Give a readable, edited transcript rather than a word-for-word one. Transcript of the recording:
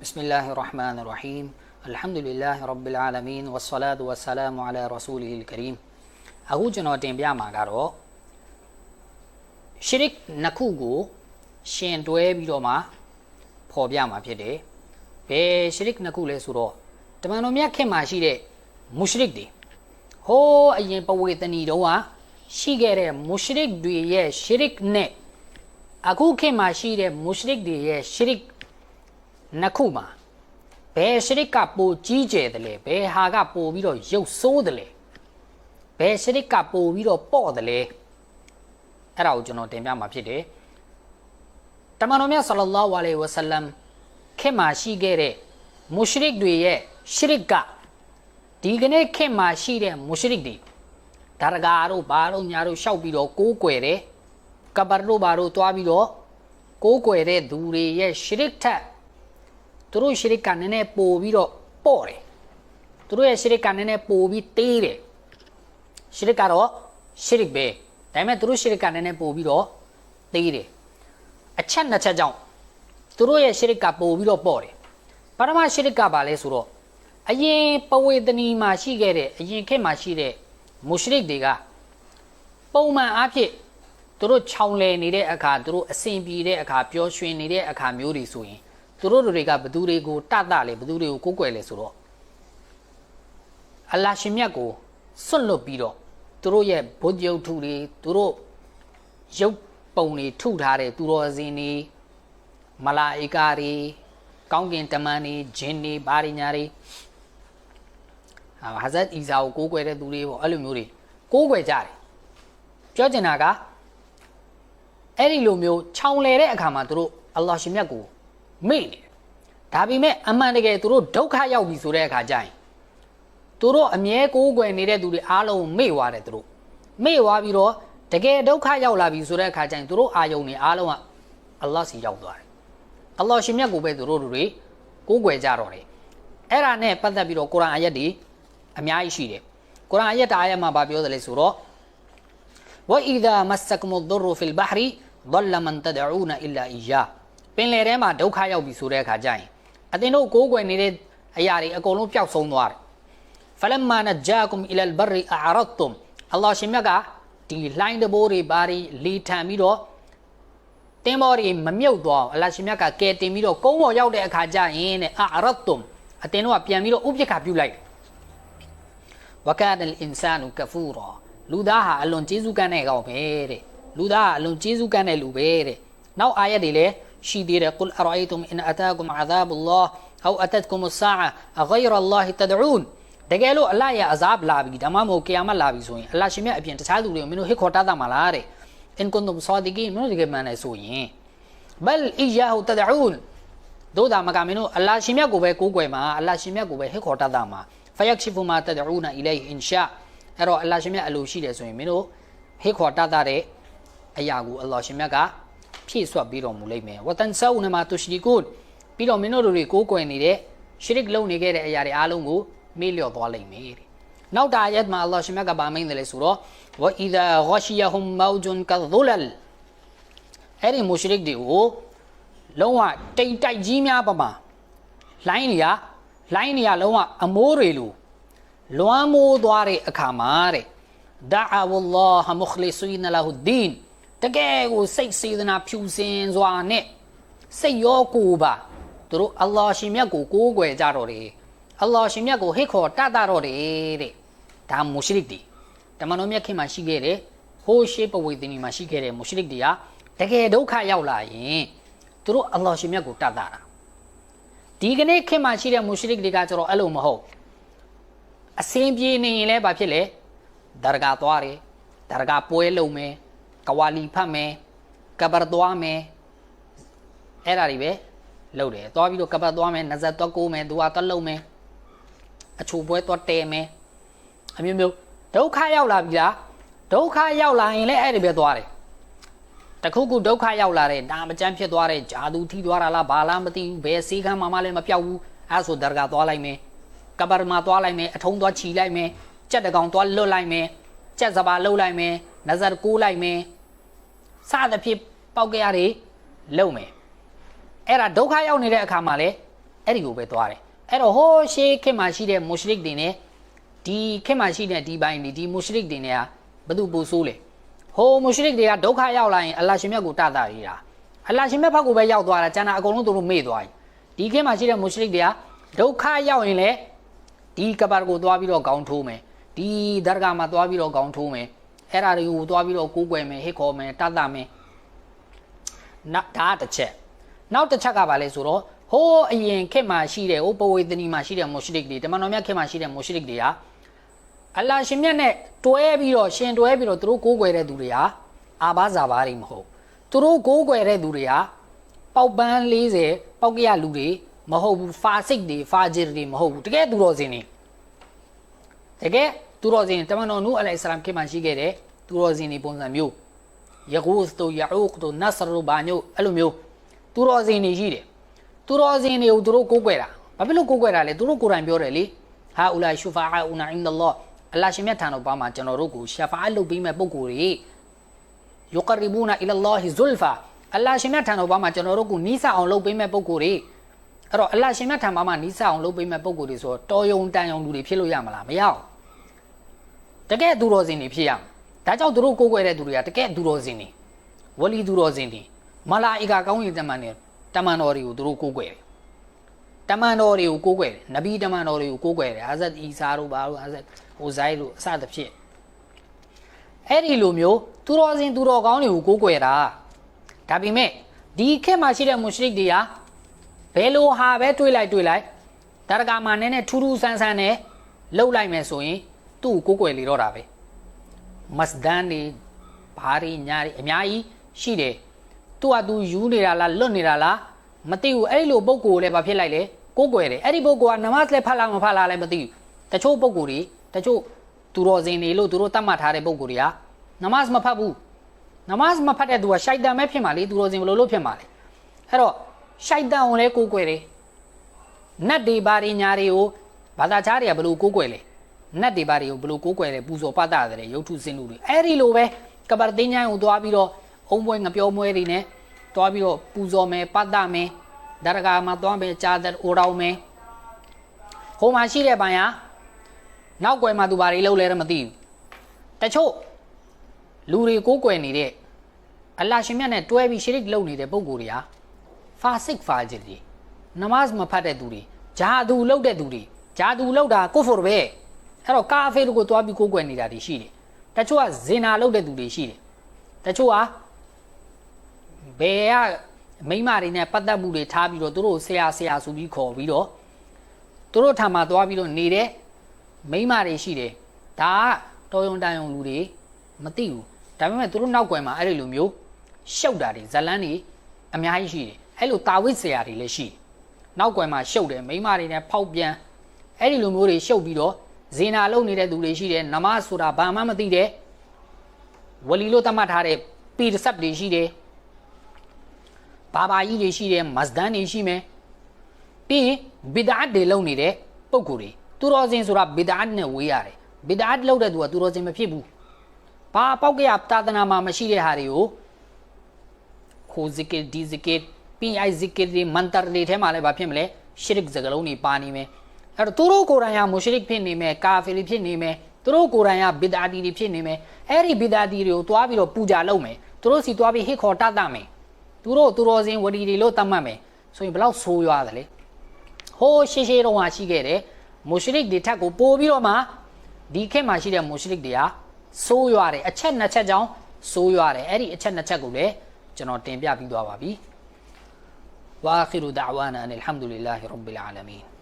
بسم الله الرحمن الرحيم الحمد لله رب العالمين والصلاة والسلام على رسوله الكريم အခုကျွန်တော်တင်ပြမှာကတော့ရှရစ်နှစ်ခုကိုရှင်တွဲပြီးတော့မှဖော်ပြမှာဖြစ်တယ်ဘယ်ရှရစ်နှစ်ခုလဲဆိုတော့တမန်တော်မြတ်ခင်မှာရှိတဲ့မုရှရစ်တွေဟိုးအရင်ပဝေသနီတုန်းကရှိခဲ့တဲ့မုရှရစ်တွေရဲ့ရှရစ်နဲ့အခုခင်မှာရှိတဲ့မုရှရစ်တွေရဲ့ရှရစ်နှစ်ခုမှာဘယ်ရှရစ်ကပိုကြီးကျယ်တယ်လဲဘယ်ဟာကပိုပြီးတော့ရုပ်ဆိုးတယ်လဲဘယ်ရှရစ်ကပိုပြီးတော့ပေါ့တယ်လဲအဲ့ဒါကိုကျွန်တော်တင်ပြမှာဖြစ်တယ်တမန်တော်မြတ်ဆလ္လာလဟ်အလိုင်ဝါဆလမ်ခင်မှာရှိခဲ့တဲ့မုရှရစ်တွေရဲ့ရှရစ်ကဒီကနေ့ခင်မှာရှိတဲ့မုရှရစ်တွေဒါရဂါတို့ဘာတို့ညာတို့ရှောက်ပြီးတော့ကိုးကွယ်တယ်ကဘာတို့ဘာတို့တွားပြီးတော့ကိုးကွယ်တဲ့သူတွေရဲ့ရှရစ်ထက်သူတို့ရှရစ်ကနည်းနည်းပိုပြီးတော့ပေါ့တယ်သူတို့ရဲ့ရှရစ်ကနည်းနည်းပိုပြီးတေးတယ်ရှရစ်ကတော့ရှရစ်ပဲဒါပေမဲ့သူတို့ရှရစ်ကနည်းနည်းပိုပြီးတော့တေးတယ်အချက်နှစ်ချက်ကြောင့်သူတို့ရဲ့ရှရစ်ကပိုပြီးတော့ပေါ့တယ်ပထမရှရစ်ကဘာလဲဆိုတော့အရင်ပဝေသနီမှာရှိခဲ့တဲ့အရင်ခေတ်မှာရှိတဲ့မုရှရစ်တွေကပုံမှန်အားဖြင့်သူတို့ခြောင်လည်နေတဲ့အခါသူတို့အစဉ်ပြေတဲ့အခါပျော်ရွှင်နေတဲ့အခါမျိုးတွေဆိုရင်သူတို့တွေကဘသူတွေကိုတတလေဘသူတွေကိုကိုးကွယ်လေဆိုတော့အလ္လာဟ်ရှင်မြတ်ကိုစွန့်လွတ်ပြီးတော့သူတို့ရဲ့ဘုဒ္ဓယုတ်ထုတွေသူတို့ရုပ်ပုံတွေထုထားတဲ့သူတော်စင်တွေမလာအီကာတွေကောင်းကင်တမန်တွေဂျင်းတွေဘာတွေညာတွေဟာဇတ်အီဇာကိုကိုးကွယ်တဲ့သူတွေပေါ့အဲ့လိုမျိုးတွေကိုးကွယ်ကြတယ်ပြောချင်တာကအဲ့ဒီလိုမျိုးခြောင်လေတဲ့အခါမှာသူတို့အလ္လာဟ်ရှင်မြတ်ကိုမေ့နေဒါပေမဲ့အမှန်တကယ်သူတို့ဒုက္ခရောက်ပြီဆိုတဲ့အခါကျရင်သူတို့အမြဲကိုးကွယ်နေတဲ့သူတွေအားလုံးမေ့သွားတယ်သူတို့မေ့သွားပြီးတော့တကယ်ဒုက္ခရောက်လာပြီဆိုတဲ့အခါကျရင်သူတို့အာယုံတွေအားလုံးကအလ္လာဟ်စီရောက်သွားတယ်အလ္လာဟ်ရှင်မြတ်ကိုပဲသူတို့တွေကိုးကွယ်ကြတော့တယ်အဲ့ဒါနဲ့ပတ်သက်ပြီးတော့ကုရ်အာန်အာယတ်တွေအများကြီးရှိတယ်ကုရ်အာန်အာယတ်တစ်အာယတ်မှာဗာပြောတယ်လေဆိုတော့ဝအီဇာမတ်ဆကမုဒ်ဒရဖီလ်ဘဟရီضل من تدعون الا اياهပင်လယ်ထဲမှာဒုက္ခရောက်ပြီဆိုတဲ့အခါကျရင်အသင်တို့ကိုးကွယ်နေတဲ့အရာတွေအကုန်လုံးပျောက်ဆုံးသွားတယ်ဖလမ်မာနဂျာကုမ်အီလလ်ဘရီအရတ်တုမ်အလ္လာဟ်ရှင်မြတ်ကဒီလှိုင်းတဘိုးတွေဘာတွေလီထန်ပြီးတော့တင်းဘောတွေမမြုပ်သွားအောင်အလ္လာဟ်ရှင်မြတ်ကကယ်တင်ပြီးတော့ကုန်းပေါ်ရောက်တဲ့အခါကျရင်တဲ့အရတ်တုမ်အသင်တို့ကပြန်ပြီးတော့ဥပက္ခပြုလိုက်ဝကာဒ်အလ်အင်ဆာနူကဖူရာလူသားဟာအလွန်ကျေးဇူးကမ်းတဲ့ကောင်ပဲတဲ့လူသားအလွန်ကျေးဇူးကမ်းတဲ့လူပဲတဲ့နောက်အာယတ်တွေလည်းရှိသေးတယ် قل أرأيتم إن أتاكم عذاب الله أو أتتكم الساعة أغير الله تدعون တကယ်လို့အလ္လာဟ်ရဲ့အဇာဘ်လာပြီဒါမှမဟုတ်ကီယာမတ်လာပြီဆိုရင်အလ္လာဟ်ရှင်မြတ်အပြင်တခြားသူတွေကိုမင်းတို့ဟစ်ခေါ်တတ်တာမလားတဲ့ إن كنتم صادقين မင်းတို့တကယ်မှန်တယ်ဆိုရင် بل إياه تدعون တို့ဒါမကမင်းတို့အလ္လာဟ်ရှင်မြတ်ကိုပဲကိုးကွယ်မှာအလ္လာဟ်ရှင်မြတ်ကိုပဲဟစ်ခေါ်တတ်တာမှာ فيكشف ما تدعون إليه إن شاء အဲ့တော့အလ္လာဟ်ရှင်မြတ်အလိုရှိတယ်ဆိုရင်မင်းတို့ဟစ်ခေါ်တတ်တဲ့အရာကိုအလ္လာဟ်ရှင်မြတ်ကဖြည့်ဆွတ်ပြီးတော်မူလိမ့်မယ်ဝတန်ဆာဦးနမာတူရှရီကုပြီးတော့မင်းတို့တွေကိုးကွယ်နေတဲ့ရှရစ်လုံနေခဲ့တဲ့အရာတွေအားလုံးကိုမေ့လျော့သွားလိမ့်မယ်တဲ့နောက်တာယတ်မှာအလ္လာဟ်ရှင်မြတ်ကဗာမိန်တယ်လေဆိုတော့ဝအီဇာဂါရှီယဟွမ်မောဂျွန်ကဇူလလ်အဲ့ဒီမုရှရစ်တွေကိုလုံးဝတိတ်တိုက်ကြီးများပမာလိုင်းတွေကလုံးဝအမိုးတွေလိုလွမ်းမိုးသွားတဲ့အခါမှာတဲ့ဒါအဝလ္လာဟ်မုခလီဆီနလဟူဒီန်တကယ်ကိုစိတ်စေတနာဖြူစင်စွာနဲ့စိတ်ရောကိုယ်ပါသူတို့အလ္လာဟ်ရှင်မြတ်ကိုကိုးကွယ်ကြတော့တယ်အလ္လာဟ်ရှင်မြတ်ကိုဟစ်ခေါ်တတ်တော့တယ်တဲ့ဒါမုရှရစ်တွေတမန်တော်မြတ်ခင်မှာရှိခဲ့တဲ့ဟိုးရှေးပဝေသနီမှာရှိခဲ့တဲ့မုရှရစ်တွေကတကယ်ဒုက္ခရောက်လာရင်သူတို့အလ္လာဟ်ရှင်မြတ်ကိုတတ်တာဒီကနေ့ခင်မှာရှိတဲ့မုရှရစ်တွေကကျတော့အဲ့လိုမဟုတ်အစင်းပြေနေရင်လည်းဘာဖြစ်လဲဒါရဂါသွားတယ်ဒါရဂါပွဲလုံးမယ်ကဝါလီဖတ်မယ်ကဘာသွားမယ်အဲ့ဒါတွေပဲလုပ်တယ်သွားပြီးတော့ကဘာသွားမယ်နဇတ်သွားကိုးမယ်ဒူအာသွားလုပ်မယ်အချိုပွဲသွားတဲမယ်အမျိုးမျိုးဒုက္ခရောက်လာပြီလားဒုက္ခရောက်လာရင်လည်းအဲ့ဒီပဲသွားတယ်တခုခုဒုက္ခရောက်လာတဲ့နာမကျန်းဖြစ်သွားတဲ့ဂျာဒူထိသွားတာလားဘာလားမသိဘူးဘယ်စီကမ်းမှလည်းမပြောက်ဘူးအဲ့ဆိုဒါရဂါသွားလိုက်မယ်ကဘာမှာသွားလိုက်မယ်အထုံးသွားချီလိုက်မယ်ကြက်တကောင်သွားလွတ်လိုက်မယ်ကြက်စပါလှုပ်လိုက်မယ်နဇတ်ကိုးလိုက်မယ်စသဖြင့်ပေါက်ကြရတွေလုံမယ်အဲ့ဒါဒုက္ခရောက်နေတဲ့အခါမှာလေ အဲ့ဒီကိုပဲသွားတယ်အဲ့တော့ဟိုးရှေးခေတ်မှာရှိတဲ့မွတ်စလစ်တွေနဲ့ဒီခေတ်မှာရှိတဲ့ဒီပိုင်းဒီမွတ်စလစ်တွေနဲ့ဘယ်သူပိုဆိုးလဲဟိုမွတ်စလစ်တွေကဒုက္ခရောက်လာရင်အလ္လာဟ်ရှင်မြတ်ကိုတတာရတာအလ္လာဟ်ရှင်မြတ်ဘက်ကိုပဲရောက်သွားတာကျန်တာအကုန်လုံးသူတို့မေ့သွားပြီဒီခေတ်မှာရှိတဲ့မွတ်စလစ်တွေကဒုက္ခရောက်ရင်လေဒီကဘာကိုသွားပြီးတော့ခေါင်းထိုးမယ်ဒီဒါရဂါမှာသွားပြီးတော့ခေါင်းထိုးမယ်အဲ့ဒါတွေကိုသွားပြီးတော့ကိုးကွယ်မယ်ဟစ်ခေါ်မယ်တတ်တာမယ်ဒါတစ်ချက်နောက်တစ်ချက်ကဘာလဲဆိုတော့ဟိုးအရင်ခေတ်မှာရှိတဲ့ဟိုပဝေသနီမှာရှိတဲ့မွတ်စလစ်တွေတမန်တော်မြတ်ခေတ်မှာရှိတဲ့မွတ်စလစ်တွေကအလ္လာဟ်ရှင်မြတ်နဲ့တွဲပြီးတော့ရှင်တွဲပြီးတော့သူတို့ကိုးကွယ်တဲ့သူတွေဟာအာဘာဇာဘာတွေမဟုတ်သူတို့ကိုးကွယ်တဲ့သူတွေဟာပေါက်ပန်း40ပေါက်ကရလူတွေမဟုတ်ဘူးဖာစစ်တွေဖာဂျီတွေမဟုတ်ဘူးတကယ်သူတော်စင်တွေတကယ်သူတော်စင်တမန်တော်နူအလိုင်ဆလမ်ခေတ်မှာရှိခဲ့တဲ့သူတော်စင်တွေပုံစံမျိုးယဂူသ်တို့ယာဥခ်တို့နဆရတို့ဘာညို့အဲ့လိုမျိုးသူတော်စင်တွေရှိတယ်သူတော်စင်တွေကိုသူတို့ကိုးကွယ်တာဘာဖြစ်လို့ကိုးကွယ်တာလဲသူတို့ကိုယ်တိုင်ပြောတယ်လေဟာအူလာရှူဖာအူနာအင်ဒလောအလ္လာဟ်ရှင်မြတ်ထံတော်ဘာမှာကျွန်တော်တို့ကိုရှာဖာလုပ်ပေးမဲ့ပုံကိုယ်တွေယူကရီဘူနာအီလလောဟီဇူလ်ဖာအလ္လာဟ်ရှင်မြတ်ထံတော်ဘာမှာကျွန်တော်တို့ကိုနီးစပ်အောင်လုပ်ပေးမဲ့ပုံကိုယ်တွေအဲ့တော့အလ္လာဟ်ရှင်မြတ်ထံဘာမှာနီးစပ်အောင်လုပ်ပေးမဲ့ပုံကိုယ်တွေဆိုတော့တော်ယုံတန်ယုံလူတွေဖြစ်လို့ရမလားမရဘူးတကယ်သူတော်စင်တွေဖြစ်ရမယ်ဒါကြောင့်သူတို့ကိုးကွယ်တဲ့သူတွေကတကယ်သူတော်စင်တွေဝလီသူတော်စင်တွေမလာအီကာကောင်းကင်တမန်တော်တွေကိုသူတို့ကိုးကွယ်တယ်တမန်တော်တွေကိုကိုးကွယ်တယ်နဗီတမန်တော်တွေကိုကိုးကွယ်တယ်အာဇတ်အီဆာတို့ဘာလို့အာဇတ်ဟိုဇိုင်းတို့အစသဖြင့်အဲ့ဒီလိုမျိုးသူတော်စင်သူတော်ကောင်းတွေကိုကိုးကွယ်တာဒါပေမဲ့ဒီခေတ်မှာရှိတဲ့မွတ်စလစ်တွေကဘယ်လိုဟာပဲတွေးလိုက်ဒါရကာမှာနည်းနည်းထူးထူးဆန်းဆန်းနဲ့လှုပ်လိုက်မယ်ဆိုရင်သူ့ကိုကိုးကွယ်လေတော့တာပဲမတ်ဒန်တွေဘာတွေညာတွေအများကြီးရှိတယ်သူ့ဟာသူယူနေတာလားလွတ်နေတာလားမသိဘူးအဲ့လိုပုံကိုယ်လည်းဘာဖြစ်လိုက်လဲကိုးကွယ်တယ်အဲ့ဒီပုံကနမတ်လည်းဖတ်လားမဖတ်လားလည်းမသိဘူးတချို့ပုံကိုယ်တွေတချို့သူတော်စင်တွေလို့သူတို့တတ်မှတ်ထားတဲ့ပုံကိုယ်တွေကနမတ်မဖတ်ဘူးနမတ်မဖတ်တဲ့သူကရှိုက်တန်ပဲဖြစ်မှာလေသူတော်စင်ဘယ်လိုလုပ်ဖြစ်မှာလဲအဲ့တော့ရှိုက်တန်ကိုလည်းကိုးကွယ်တယ်နတ်တွေဘာတွေညာတွေကိုဘာသာခြားတွေကဘယ်လိုကိုးကွယ်လဲနတ်တွေဘာတွေကိုဘယ်လိုကိုးကွယ်လဲပူဇော်ပတ်တာတဲ့ရုပ်ထုစင်လူတွေအဲ့ဒီလိုပဲကဘာတင်းချိုင်းကိုသွားပြီးတော့အုံပွဲငပြောမွဲတွေနဲ့သွားပြီးတော့ပူဇော်မယ်ပတ်တာမယ်ဒါရကာမှာသွားမယ်ဂျာဒတ်အိုရောင်းမယ်ဟိုမှာရှိတဲ့ပိုင်းဟာနောက်ွယ်မှာသူဘာတွေလုပ်လဲတော့မသိဘူးတချို့လူတွေကိုးကွယ်နေတဲ့အလ္လာဟ်ရှင်မြတ်နဲ့တွဲပြီးရှရစ်လုပ်နေတဲ့ပုံကိုယ်တွေဟာဖာစစ်ဖာဂျီတွေနမတ်မဖတ်တဲ့သူတွေဂျာဒူလုပ်တဲ့သူတွေဂျာဒူလုပ်တာကုဖ်ပဲအဲ့တော့ကာဖေတို့ကိုတွားပြီးကိုးကွယ်နေတာတွေရှိတယ်တချို့ကဇင်နာလုပ်တဲ့သူတွေရှိတယ်တချို့ကဘယ်ကမိမတွေနဲ့ပတ်သက်မှုတွေထားပြီးတော့သူတို့ဆရာဆိုပြီးခေါ်ပြီးတော့သူတို့ထံမှာသွားပြီးတော့နေတဲ့မိမတွေရှိတယ်ဒါကတော်ယုံတန်ယုံလူတွေမသိဘူးဒါပေမဲ့သူတို့နောက်ကွယ်မှာအဲ့ဒီလိုမျိုးရှုပ်တာတွေဇလန်းတွေအများကြီးရှိတယ်အဲ့လိုတာဝိဆရာတွေလည်းရှိတယ်နောက်ကွယ်မှာရှုပ်တယ်မိမတွေနဲ့ဖောက်ပြန်အဲ့ဒီလိုမျိုးတွေရှုပ်ပြီးတော့ဇေနာလုံနေတဲ့သူတွေရှိတယ်နမတ်ဆိုတာဘာမှမသိတဲ့ဝလီလို့သတ်မှတ်ထားတဲ့ပီရဆပ်တွေရှိတယ်ဘာဘာကြီးတွေရှိတယ်မတ်ဒန်တွေရှိမယ်ပြီးရင်ဘီဒါတ်တွေလုံနေတဲ့ပုံကိုယ်တွေသူတော်စင်ဆိုတာဘီဒါတ်နဲ့ဝေးရတယ်ဘီဒါတ်လုံတဲ့သူကသူတော်စင်မဖြစ်ဘူးဘာပေါက်ကရတာသနာမှာမရှိတဲ့ဟာတွေကိုခိုဇီကီဒီဇီကီပြီးအိုင်ဇီကီဒီမန်တာတွေထဲမှာလည်းဘာဖြစ်မလဲရှရစ်စကလုံးတွေပါနေမယ်အဲ့တော့သူတို့ကိုယ်တိုင်ကမုရှရစ်ဖြစ်နေမယ်ကာဖီတွေဖြစ်နေမယ်သူတို့ကိုယ်တိုင်ကဘီဒါတီတွေဖြစ်နေမယ်အဲ့ဒီဘီဒါတီတွေကိုတွားပြီးတော့ပူဇာလုပ်မယ်သူတို့စီတွားပြီးဟစ်ခေါ်တတ်တာမယ်သူတို့သူတော်စင်ဝတီတွေလို့သတ်မှတ်မယ်ဆိုရင်ဘယ်လောက်ဆိုးရွားသလဲဟိုးရှေးတုန်းကရှိခဲ့တယ်မုရှရစ်တွေထက်ကိုပိုပြီးတော့မှဒီခေတ်မှာရှိတဲ့မုရှရစ်တွေကဆိုးရွားတယ်အချက်နှစ်ချက်ကြောင့်ဆိုးရွားတယ်အဲ့ဒီအချက်နှစ်ချက်ကိုလည်းကျွန်တော်တင်ပြပြီးသွားပါပြီဝါခီရူဒါဝါနာအန်အလ်ဟမ်ဒူလ illah ရဘ်ဘီလ်အာလမီန်